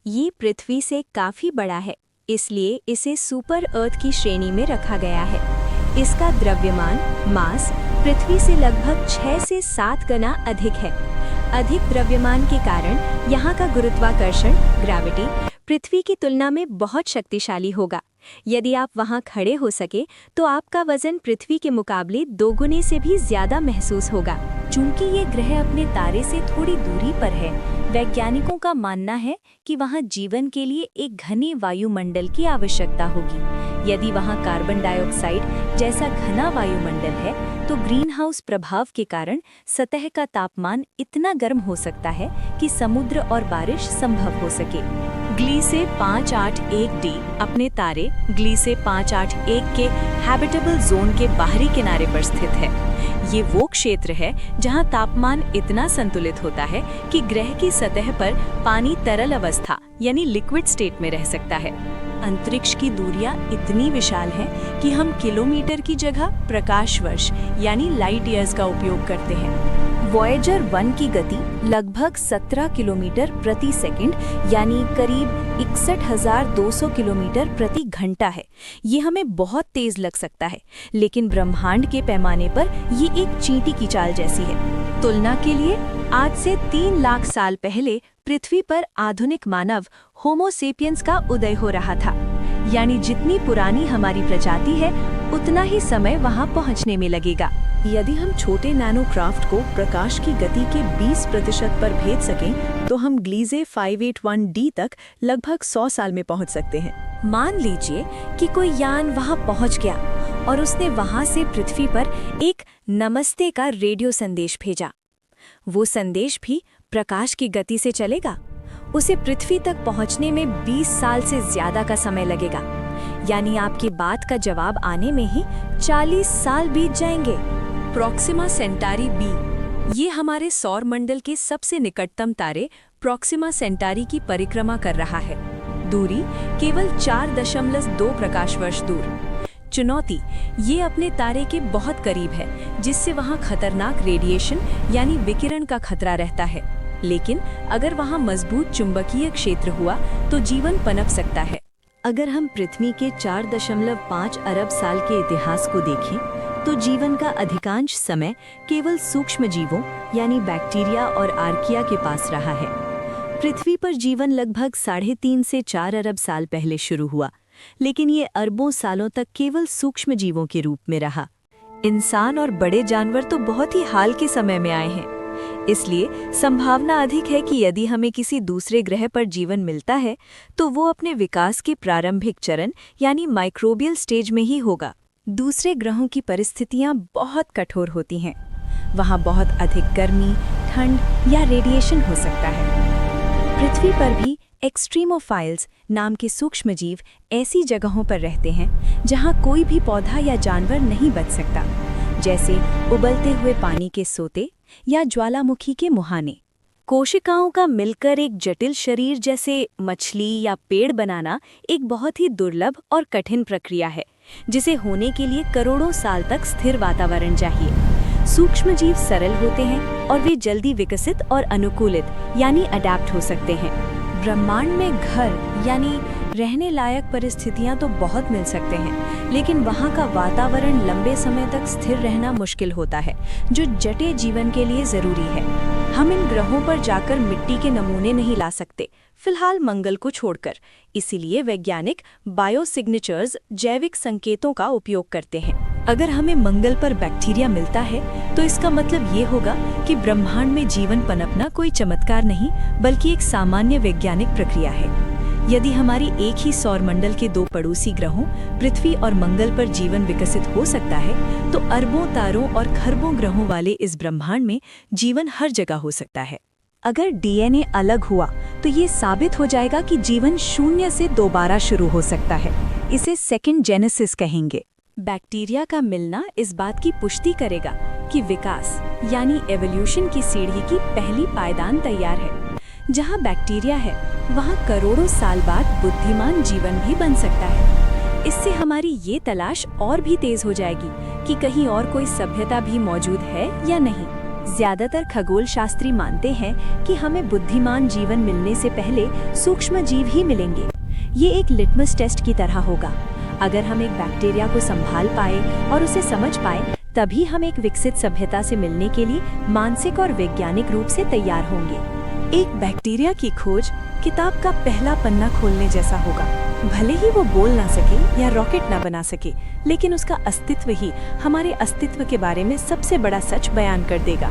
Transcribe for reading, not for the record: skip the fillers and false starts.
ये पृथ्वी से काफी बड़ा है, इसलिए इसे सुपर अर्थ की श्रेणी में रखा गया है। इसका द्रव्यमान मास पृथ्वी से लगभग 6 से 7 गुना अधिक है। अधिक द्रव्यमान के कारण यहाँ का गुरुत्वाकर्षण ग्रेविटी पृथ्वी की तुलना में बहुत शक्तिशाली होगा। यदि आप वहाँ खड़े हो सके तो आपका वजन पृथ्वी के मुकाबले 2 गुने से भी ज्यादा महसूस होगा। चूंकि ये ग्रह अपने तारे से थोड़ी दूरी पर है, वैज्ञानिकों का मानना है कि वहाँ जीवन के लिए एक घने वायुमंडल की आवश्यकता होगी। यदि वहाँ कार्बन डाइऑक्साइड जैसा घना वायुमंडल है तो ग्रीन हाउस प्रभाव के कारण सतह का तापमान इतना गर्म हो सकता है कि समुद्र और बारिश संभव हो सके। ग्लीसे 581d अपने तारे ग्लीसे 581 के हैबिटेबल जोन के बाहरी किनारे पर स्थित है। ये वो क्षेत्र है जहां तापमान इतना संतुलित होता है कि ग्रह की सतह पर पानी तरल अवस्था यानी लिक्विड स्टेट में रह सकता है। अंतरिक्ष की दूरियां इतनी विशाल हैं कि हम किलोमीटर की जगह प्रकाश वर्ष यानी लाइट ईयर्स का उपयोग करते हैं। वॉयेजर 1 की गति लगभग 17 किलोमीटर प्रति सेकंड यानी करीब 61,200 किलोमीटर प्रति घंटा है। ये हमें बहुत तेज लग सकता है, लेकिन ब्रह्मांड के पैमाने पर ये एक चींटी की चाल जैसी है। तुलना के लिए आज से 3 लाख साल पहले पृथ्वी पर आधुनिक मानव होमो सेपियंस का उदय हो रहा था। यानी जितनी पुरानी हमारी प्रजाति है उतना ही समय वहां पहुंचने में लगेगा। यदि हम छोटे नैनोक्राफ्ट को प्रकाश की गति के 20% पर भेज सकें तो हम ग्लीजे 581d तक लगभग 100 साल में पहुंच सकते हैं। मान लीजिए कि कोई यान वहां पहुंच गया और उसने वहां से पृथ्वी पर एक नमस्ते का रेडियो संदेश भेजा। वो संदेश भी प्रकाश की गति से चलेगा। उसे पृथ्वी तक पहुंचने में 20 साल से ज्यादा का समय लगेगा। यानी आपकी बात का जवाब आने में ही 40 साल बीत जाएंगे। प्रॉक्सिमा सेंटारी बी ये हमारे सौर मंडल के सबसे निकटतम तारे प्रॉक्सिमा सेंटारी की परिक्रमा कर रहा है। दूरी केवल 4.2 प्रकाश वर्ष दूर। चुनौती ये अपने तारे के बहुत करीब है, जिससे वहाँ खतरनाक रेडिएशन यानी विकिरण का खतरा रहता है। लेकिन अगर वहाँ मजबूत चुंबकीय क्षेत्र हुआ तो जीवन पनप सकता है। अगर हम पृथ्वी के 4.5 अरब साल के इतिहास को देखें तो जीवन का अधिकांश समय केवल सूक्ष्म जीवों यानी बैक्टीरिया और आर्किया के पास रहा है। पृथ्वी पर जीवन लगभग 3.5 से 4 अरब साल पहले शुरू हुआ, लेकिन ये अरबों सालों तक केवल सूक्ष्म जीवों के रूप में रहा। इंसान और बड़े जानवर तो बहुत ही हाल के समय में आए हैं। इसलिए संभावना अधिक है कि यदि हमें किसी दूसरे ग्रह पर जीवन मिलता है तो वो अपने विकास के प्रारंभिक चरण यानी माइक्रोबियल स्टेज में ही होगा। दूसरे ग्रहों की परिस्थितियां बहुत कठोर होती हैं। वहां बहुत अधिक गर्मी, ठंड या रेडिएशन हो सकता है। पृथ्वी पर भी एक्सट्रीमोफाइल्स नाम के सूक्ष्मजीव ऐसी जगहों पर रहते हैं जहां कोई भी पौधा या जानवर नहीं बच सकता, जैसे उबलते हुए पानी के सोते या ज्वालामुखी के मुहाने। कोशिकाओं का मिलकर एक जटिल शरीर जैसे मछली या पेड़ बनाना एक बहुत ही दुर्लभ और कठिन प्रक्रिया है, जिसे होने के लिए करोड़ों साल तक स्थिर वातावरण चाहिए। सूक्ष्मजीव सरल होते हैं और वे जल्दी विकसित और अनुकूलित यानी अडैप्ट हो सकते हैं। ब्रह्मांड में घर यानी रहने लायक परिस्थितियां तो बहुत मिल सकते हैं, लेकिन वहां का वातावरण लंबे समय तक स्थिर रहना मुश्किल होता है, जो जटिल जीवन के लिए जरूरी है। हम इन ग्रहों पर जाकर मिट्टी के नमूने नहीं ला सकते, फिलहाल मंगल को छोड़कर। इसीलिए वैज्ञानिक बायोसिग्नेचर्स जैविक संकेतों का उपयोग करते हैं। अगर हमें मंगल पर बैक्टीरिया मिलता है तो इसका मतलब ये होगा कि ब्रह्मांड में जीवन पनपना कोई चमत्कार नहीं, बल्कि एक सामान्य वैज्ञानिक प्रक्रिया है। यदि हमारी एक ही सौरमंडल के 2 पड़ोसी ग्रहों पृथ्वी और मंगल पर जीवन विकसित हो सकता है, तो अरबों तारों और खरबों ग्रहों वाले इस ब्रह्मांड में जीवन हर जगह हो सकता है। अगर डीएनए अलग हुआ तो ये साबित हो जाएगा कि जीवन शून्य से दोबारा शुरू हो सकता है। इसे सेकंड जेनेसिस कहेंगे। बैक्टीरिया का मिलना इस बात की पुष्टि करेगा कि विकास यानी एवोल्यूशन की सीढ़ी की पहली पायदान तैयार है। जहाँ बैक्टीरिया है वहाँ करोड़ों साल बाद बुद्धिमान जीवन भी बन सकता है। इससे हमारी ये तलाश और भी तेज हो जाएगी कि कहीं और कोई सभ्यता भी मौजूद है या नहीं। ज्यादातर खगोल शास्त्री मानते हैं कि हमें बुद्धिमान जीवन मिलने से पहले सूक्ष्म जीव ही मिलेंगे। ये एक लिटमस टेस्ट की तरह होगा। अगर हम एक बैक्टीरिया को संभाल पाए और उसे समझ पाए, तभी हम एक विकसित सभ्यता से मिलने के लिए मानसिक और वैज्ञानिक रूप से तैयार होंगे। एक बैक्टीरिया की खोज किताब का पहला पन्ना खोलने जैसा होगा। भले ही वो बोल ना सके या रॉकेट ना बना सके, लेकिन उसका अस्तित्व ही हमारे अस्तित्व के बारे में सबसे बड़ा सच बयान कर देगा।